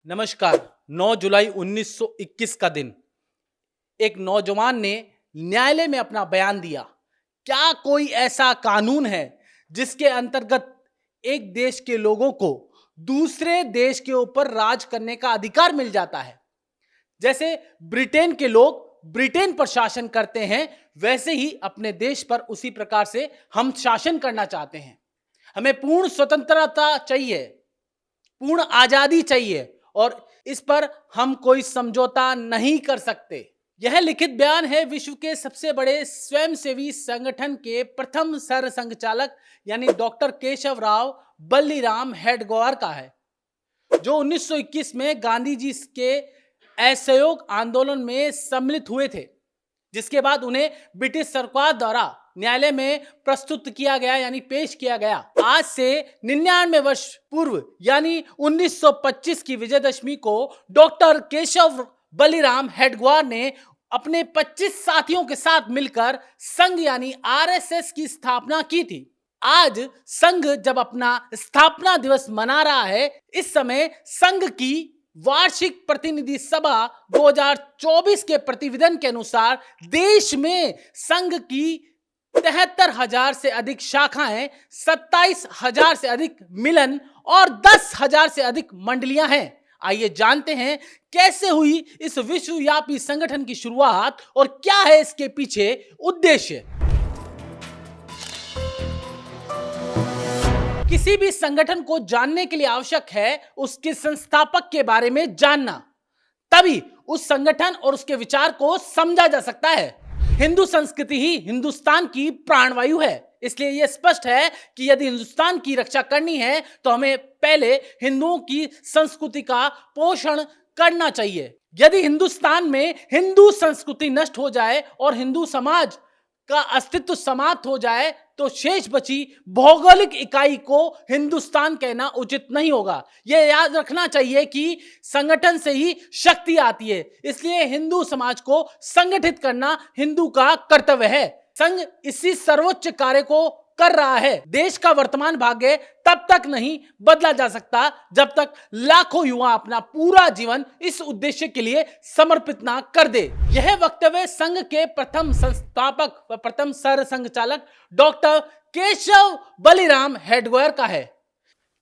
नमस्कार। 9 जुलाई 1921 का दिन एक नौजवान ने न्यायालय में अपना बयान दिया। क्या कोई ऐसा कानून है जिसके अंतर्गत एक देश के लोगों को दूसरे देश के ऊपर राज करने का अधिकार मिल जाता है? जैसे ब्रिटेन के लोग ब्रिटेन पर शासन करते हैं, वैसे ही अपने देश पर उसी प्रकार से हम शासन करना चाहते हैं। हमें पूर्ण स्वतंत्रता चाहिए, पूर्ण आजादी चाहिए और इस पर हम कोई समझौता नहीं कर सकते। यह लिखित बयान है विश्व के सबसे बड़े स्वयंसेवी संगठन के प्रथम सर संघचालक यानी डॉक्टर केशव राव बल्लीराम हेडगेवार का है, जो 1921 में गांधी जी के असहयोग आंदोलन में सम्मिलित हुए थे, जिसके बाद उन्हें ब्रिटिश सरकार द्वारा न्यायालय में प्रस्तुत किया गया यानी पेश किया गया। आज से 99 वर्ष पूर्व यानी 1925 की विजयदशमी को डॉक्टर केशव बल्लीराम हेडगेवार ने अपने 25 साथियों के साथ मिलकर संघ यानी आरएसएस की स्थापना की थी। आज संघ जब अपना स्थापना दिवस मना रहा है, इस समय संघ की वार्षिक प्रतिनिधि सभा 2024 के प्रतिवेदन के अनुसार देश में संघ की 73,000 से अधिक शाखाएं, 27,000 से अधिक मिलन और 10,000 से अधिक मंडलियां हैं। आइए जानते हैं कैसे हुई इस विश्वव्यापी संगठन की शुरुआत और क्या है इसके पीछे उद्देश्य। किसी भी संगठन को जानने के लिए आवश्यक है उसके संस्थापक के बारे में जानना, तभी उस संगठन और उसके विचार को समझा जा सकता है। हिंदू संस्कृति ही हिंदुस्तान की प्राणवायु है, इसलिए यह स्पष्ट है कि यदि हिंदुस्तान की रक्षा करनी है तो हमें पहले हिंदुओं की संस्कृति का पोषण करना चाहिए। यदि हिंदुस्तान में हिंदू संस्कृति नष्ट हो जाए और हिंदू समाज का अस्तित्व समाप्त हो जाए तो शेष बची भौगोलिक इकाई को हिंदुस्तान कहना उचित नहीं होगा। यह याद रखना चाहिए कि संगठन से ही शक्ति आती है, इसलिए हिंदू समाज को संगठित करना हिंदू का कर्तव्य है। संघ इसी सर्वोच्च कार्य को कर रहा है। देश का वर्तमान भाग्य तब तक नहीं बदला जा सकता जब तक लाखों युवा अपना पूरा जीवन इस उद्देश्य के लिए समर्पित ना कर दे। यह वक्तव्य संघ के प्रथम संस्थापक व प्रथम सर संघचालक डॉक्टर केशव बल्लीराम हेडगेवार का है।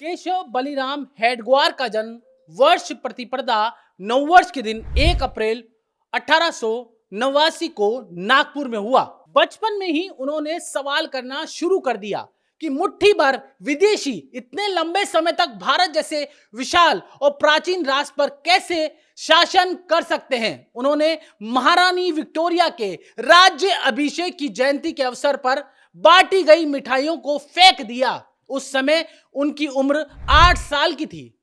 केशव बल्लीराम हेडगेवार का जन्म वर्ष प्रतिपदा नववर्ष के दिन 1 अप्रैल 1889 को नागपुर में हुआ। बचपन में ही उन्होंने सवाल करना शुरू कर दिया कि मुट्ठी भर विदेशी इतने लंबे समय तक भारत जैसे विशाल और प्राचीन राष्ट्र पर कैसे शासन कर सकते हैं। उन्होंने महारानी विक्टोरिया के राज्य अभिषेक की जयंती के अवसर पर बांटी गई मिठाइयों को फेंक दिया। उस समय उनकी उम्र 8 साल की थी।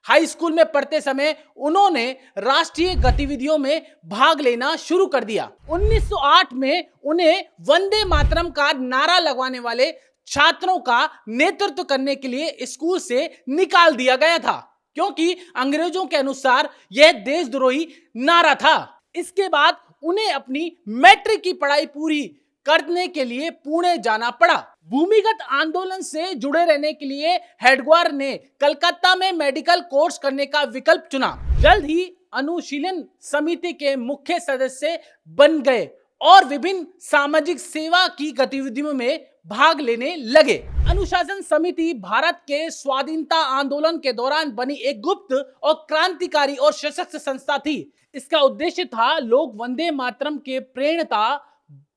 हाई स्कूल में पढ़ते समय उन्होंने राष्ट्रीय गतिविधियों में भाग लेना शुरू कर दिया। 1908 में उन्हें वंदे मातरम का नारा लगवाने वाले छात्रों का नेतृत्व करने के लिए स्कूल से निकाल दिया गया था, क्योंकि अंग्रेजों के अनुसार यह देशद्रोही नारा था। इसके बाद उन्हें अपनी मैट्रिक की पढ़ाई पूरी करने के लिए पुणे जाना पड़ा। भूमिगत आंदोलन से जुड़े रहने के लिए हेडगेवार ने कलकत्ता में मेडिकल कोर्स करने का विकल्प चुना। जल्द ही अनुशीलन समिति के मुख्य सदस्य बन गए और विभिन्न सामाजिक सेवा की गतिविधियों में भाग लेने लगे। अनुशासन समिति भारत के स्वाधीनता आंदोलन के दौरान बनी एक गुप्त और क्रांतिकारी और सशक्त संस्था थी। इसका उद्देश्य था लोग वंदे मातरम के प्रेरणा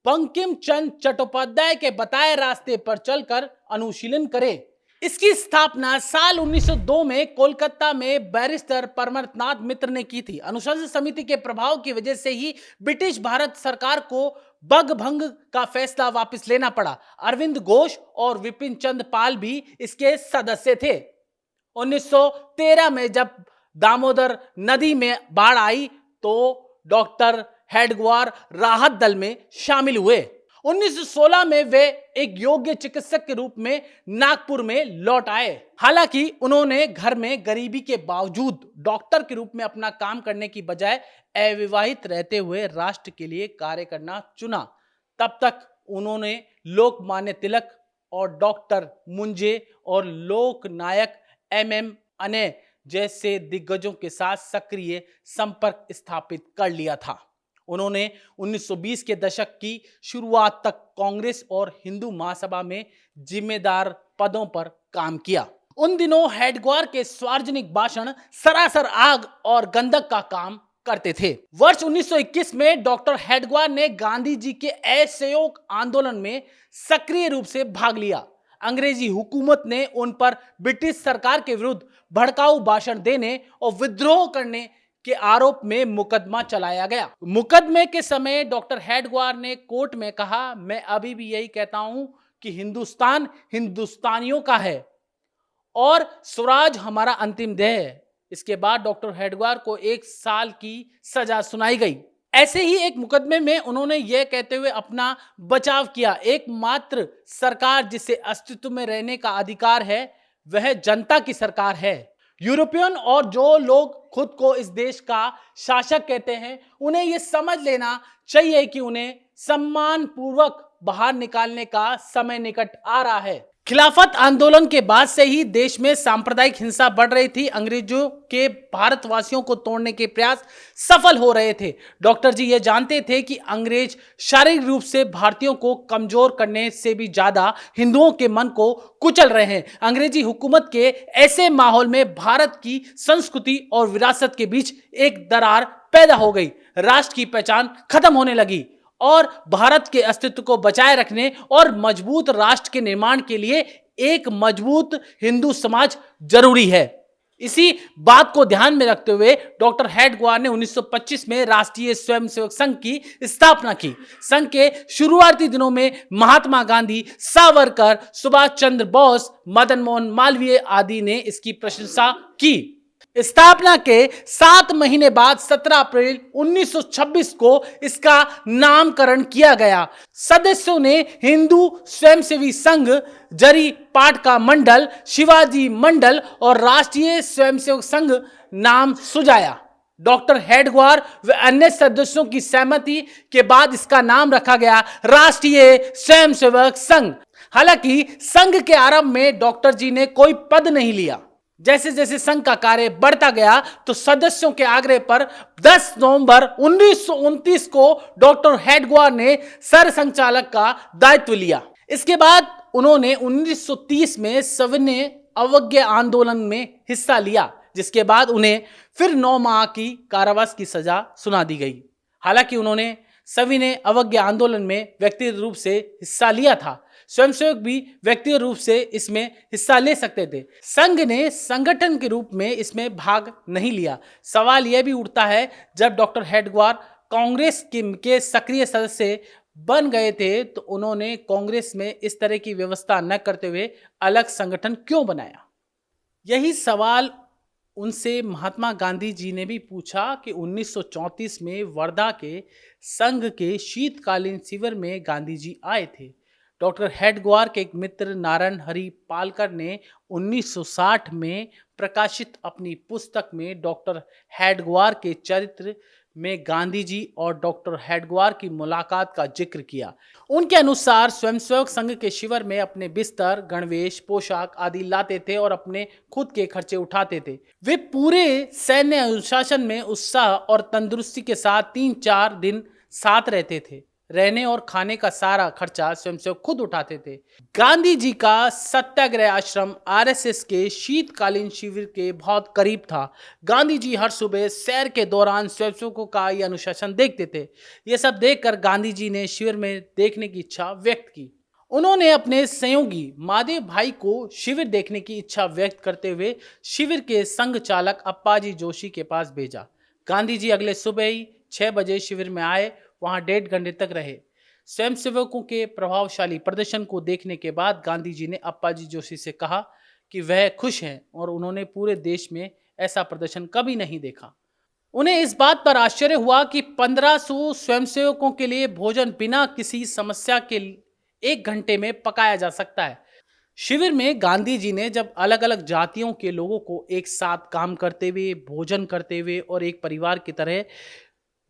बंकिम चंद्र चट्टोपाध्याय के बताए रास्ते पर चलकर अनुशीलन करें। इसकी स्थापना साल 1902 में कोलकाता में बैरिस्टर परमनाथ मित्र ने की थी। अनुशासन समिति के प्रभाव की वजह से ही ब्रिटिश भारत सरकार को बगभंग का फैसला वापस लेना पड़ा। अरविंद घोष और विपिन चंद्र पाल भी इसके सदस्य थे। 1913 में जब दामोदर नदी में बाढ़ आई तो डॉक्टर हेडगेवार राहत दल में शामिल हुए। 1916 में वे एक योग्य चिकित्सक के रूप में नागपुर में लौट आए। हालांकि उन्होंने घर में गरीबी के बावजूद डॉक्टर के रूप में अपना काम करने की बजाय अविवाहित रहते हुए राष्ट्र के लिए कार्य करना चुना। तब तक उन्होंने लोकमान्य तिलक और डॉक्टर मुंजे और लोकनायक MM अने जैसे दिग्गजों के साथ सक्रिय संपर्क स्थापित कर लिया था। उन्होंने 1920 के दशक की शुरुआत तक कांग्रेस और हिंदू महासभा में जिम्मेदार पदों पर काम किया। उन दिनों हेडगेवार के सार्वजनिक भाषण सरासर आग और गंधक का काम करते थे। वर्ष 1921 में डॉक्टर हेडगेवार ने गांधी जी के असहयोग आंदोलन में सक्रिय रूप से भाग लिया। अंग्रेजी हुकूमत ने उन पर ब्रिटिश सरकार के विरुद्ध भड़काऊ भाषण देने और विद्रोह करने के आरोप में मुकदमा चलाया गया। मुकदमे के समय डॉक्टर हेडगेवार ने कोर्ट में कहा, मैं अभी भी यही कहता हूं कि हिंदुस्तान हिंदुस्तानियों का है और स्वराज हमारा अंतिम ध्येय है। इसके बाद डॉक्टर हेडगेवार को 1 साल की सजा सुनाई गई। ऐसे ही एक मुकदमे में उन्होंने यह कहते हुए अपना बचाव किया, एकमात्र सरकार जिसे अस्तित्व में रहने का अधिकार है वह जनता की सरकार है। यूरोपियन और जो लोग खुद को इस देश का शासक कहते हैं, उन्हें यह समझ लेना चाहिए कि उन्हें सम्मानपूर्वक बाहर निकालने का समय निकट आ रहा है। खिलाफत आंदोलन के बाद से ही देश में सांप्रदायिक हिंसा बढ़ रही थी। अंग्रेजों के भारतवासियों को तोड़ने के प्रयास सफल हो रहे थे। डॉक्टर जी ये जानते थे कि अंग्रेज शारीरिक रूप से भारतीयों को कमजोर करने से भी ज्यादा हिंदुओं के मन को कुचल रहे हैं। अंग्रेजी हुकूमत के ऐसे माहौल में भारत की संस्कृति और विरासत के बीच एक दरार पैदा हो गई। राष्ट्र की पहचान खत्म होने लगी और भारत के अस्तित्व को बचाए रखने और मजबूत राष्ट्र के निर्माण के लिए एक मजबूत हिंदू समाज जरूरी है। इसी बात को ध्यान में रखते हुए डॉक्टर हेडगेवार ने 1925 में राष्ट्रीय स्वयंसेवक संघ की स्थापना की। संघ के शुरुआती दिनों में महात्मा गांधी, सावरकर, सुभाष चंद्र बोस, मदन मोहन मालवीय आदि ने इसकी प्रशंसा की। स्थापना के 7 महीने बाद 17 अप्रैल 1926 को इसका नामकरण किया गया। सदस्यों ने हिंदू स्वयंसेवी संघ, जरी पाटका मंडल, शिवाजी मंडल और राष्ट्रीय स्वयंसेवक संघ नाम सुझाया। डॉक्टर हेडगेवार व अन्य सदस्यों की सहमति के बाद इसका नाम रखा गया राष्ट्रीय स्वयंसेवक संघ। हालांकि संघ के आरंभ में डॉक्टर जी ने कोई पद नहीं लिया। जैसे जैसे संघ का कार्य बढ़ता गया तो सदस्यों के आग्रह पर 10 नवंबर 1929 को डॉक्टर हेडगेवार ने सरसंघचालक का दायित्व लिया। इसके बाद उन्होंने 1930 में सविनय अवज्ञा आंदोलन में हिस्सा लिया, जिसके बाद उन्हें फिर 9 माह की कारावास की सजा सुना दी गई। हालांकि उन्होंने सविनय अवज्ञा आंदोलन में व्यक्तिगत रूप से हिस्सा लिया था। स्वयंसेवक भी व्यक्तिगत रूप से इसमें हिस्सा ले सकते थे। संघ ने संगठन के रूप में इसमें भाग नहीं लिया। सवाल यह भी उठता है, जब डॉक्टर हेडगेवार कांग्रेस के सक्रिय सदस्य बन गए थे तो उन्होंने कांग्रेस में इस तरह की व्यवस्था न करते हुए अलग संगठन क्यों बनाया? यही सवाल उनसे महात्मा गांधी जी ने भी पूछा कि 1934 में वर्धा के संघ के शीतकालीन शिविर में गांधी जी आए थे। डॉक्टर हेडगेवार के एक मित्र नारायण हरि पालकर ने 1960 में प्रकाशित अपनी पुस्तक में डॉक्टर हेडगेवार के चरित्र में गांधी जी और डॉक्टर हेडगेवार की मुलाकात का जिक्र किया। उनके अनुसार स्वयंसेवक संघ के शिविर में अपने बिस्तर, गणवेश, पोशाक आदि लाते थे और अपने खुद के खर्चे उठाते थे। वे पूरे सैन्य अनुशासन में उत्साह और तंदुरुस्ती के साथ 3-4 दिन साथ रहते थे। रहने और खाने का सारा खर्चा स्वयंसेवक खुद उठाते थे। गांधी जी का सत्याग्रह आश्रम आरएसएस के शीतकालीन शिविर के बहुत करीब था। गांधी जी हर सुबह सैर के दौरान स्वयंसेवकों का यह अनुशासन देखते थे। यह सब देखकर गांधी जी ने शिविर में देखने की इच्छा व्यक्त की। उन्होंने अपने सहयोगी माधव भाई को शिविर देखने की इच्छा व्यक्त करते हुए शिविर के संघ चालक अप्पाजी जोशी के पास भेजा। गांधी जी अगले सुबह ही 6 बजे शिविर में आए, वहां 1.5 घंटे तक रहे। स्वयंसेवकों के प्रभावशाली प्रदर्शन को देखने के बाद गांधी जी ने अप्पाजी जोशी से कहा कि वह खुश हैं और उन्होंने पूरे देश में ऐसा प्रदर्शन कभी नहीं देखा। उन्हें इस बात पर आश्चर्य हुआ कि 1500 स्वयंसेवकों के लिए भोजन बिना किसी समस्या के 1 घंटे में पकाया जा सकता है। शिविर में गांधी जी ने जब अलग अलग जातियों के लोगों को एक साथ काम करते हुए, भोजन करते हुए और एक परिवार की तरह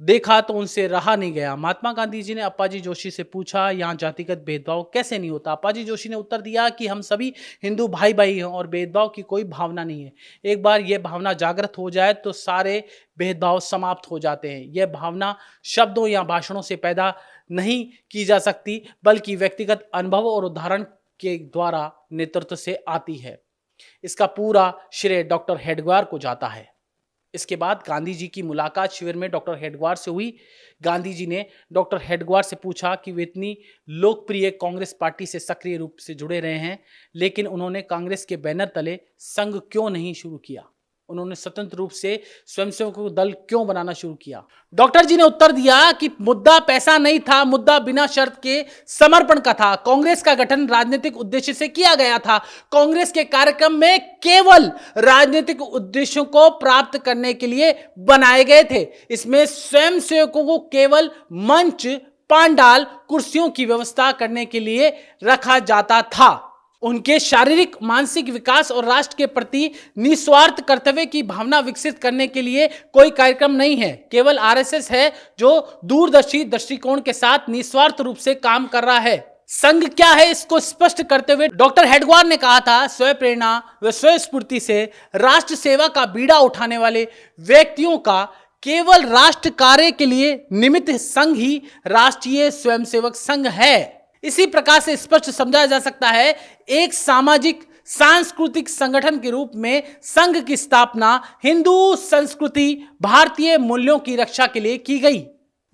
देखा तो उनसे रहा नहीं गया। महात्मा गांधी जी ने अप्पाजी जोशी से पूछा, यहाँ जातिगत भेदभाव कैसे नहीं होता? अप्पाजी जोशी ने उत्तर दिया कि हम सभी हिंदू भाई भाई हैं और भेदभाव की कोई भावना नहीं है। एक बार यह भावना जागृत हो जाए तो सारे भेदभाव समाप्त हो जाते हैं। यह भावना शब्दों या भाषणों से पैदा नहीं की जा सकती, बल्कि व्यक्तिगत अनुभव और उदाहरण के द्वारा नेतृत्व से आती है। इसका पूरा श्रेय डॉक्टर हेडगेवार को जाता है। इसके बाद गांधी जी की मुलाकात शिविर में डॉक्टर हेडगेवार से हुई। गांधी जी ने डॉक्टर हेडगेवार से पूछा कि वे इतनी लोकप्रिय कांग्रेस पार्टी से सक्रिय रूप से जुड़े रहे हैं, लेकिन उन्होंने कांग्रेस के बैनर तले संघ क्यों नहीं शुरू किया? उन्होंने स्वतंत्र रूप से स्वयंसेवकों दल क्यों बनाना शुरू किया? डॉक्टर जी ने उत्तर दिया कि मुद्दा पैसा नहीं था, मुद्दा बिना शर्त के समर्पण का था। कांग्रेस का गठन राजनीतिक उद्देश्य से किया गया था। कांग्रेस के कार्यक्रम में केवल राजनीतिक उद्देश्यों को प्राप्त करने के लिए बनाए गए थे। इसमें स्वयंसेवकों को केवल मंच, पांडाल, कुर्सियों की व्यवस्था करने के लिए रखा जाता था। उनके शारीरिक, मानसिक विकास और राष्ट्र के प्रति निस्वार्थ कर्तव्य की भावना विकसित करने के लिए कोई कार्यक्रम नहीं है। केवल आरएसएस है जो दूरदर्शी दृष्टिकोण के साथ निस्वार्थ रूप से काम कर रहा है। संघ क्या है, इसको स्पष्ट करते हुए डॉक्टर हेडगेवार ने कहा था, स्वयं प्रेरणा व स्वयं स्फूर्ति से राष्ट्र सेवा का बीड़ा उठाने वाले व्यक्तियों का केवल राष्ट्र कार्य के लिए निमित्त संघ ही राष्ट्रीय स्वयंसेवक संघ है। इसी प्रकार से स्पष्ट समझा जा सकता है, एक सामाजिक सांस्कृतिक संगठन के रूप में संघ की स्थापना हिंदू संस्कृति, भारतीय मूल्यों की रक्षा के लिए की गई,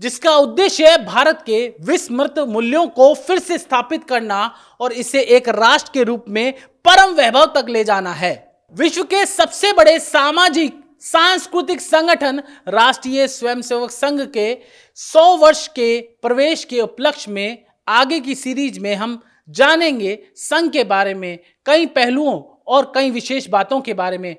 जिसका उद्देश्य भारत के विस्मृत मूल्यों को फिर से स्थापित करना और इसे एक राष्ट्र के रूप में परम वैभव तक ले जाना है। विश्व के सबसे बड़े सामाजिक सांस्कृतिक संगठन राष्ट्रीय स्वयंसेवक संघ के 100 वर्ष के प्रवेश के उपलक्ष्य में आगे की सीरीज में हम जानेंगे संघ के बारे में, कई पहलुओं और कई विशेष बातों के बारे में।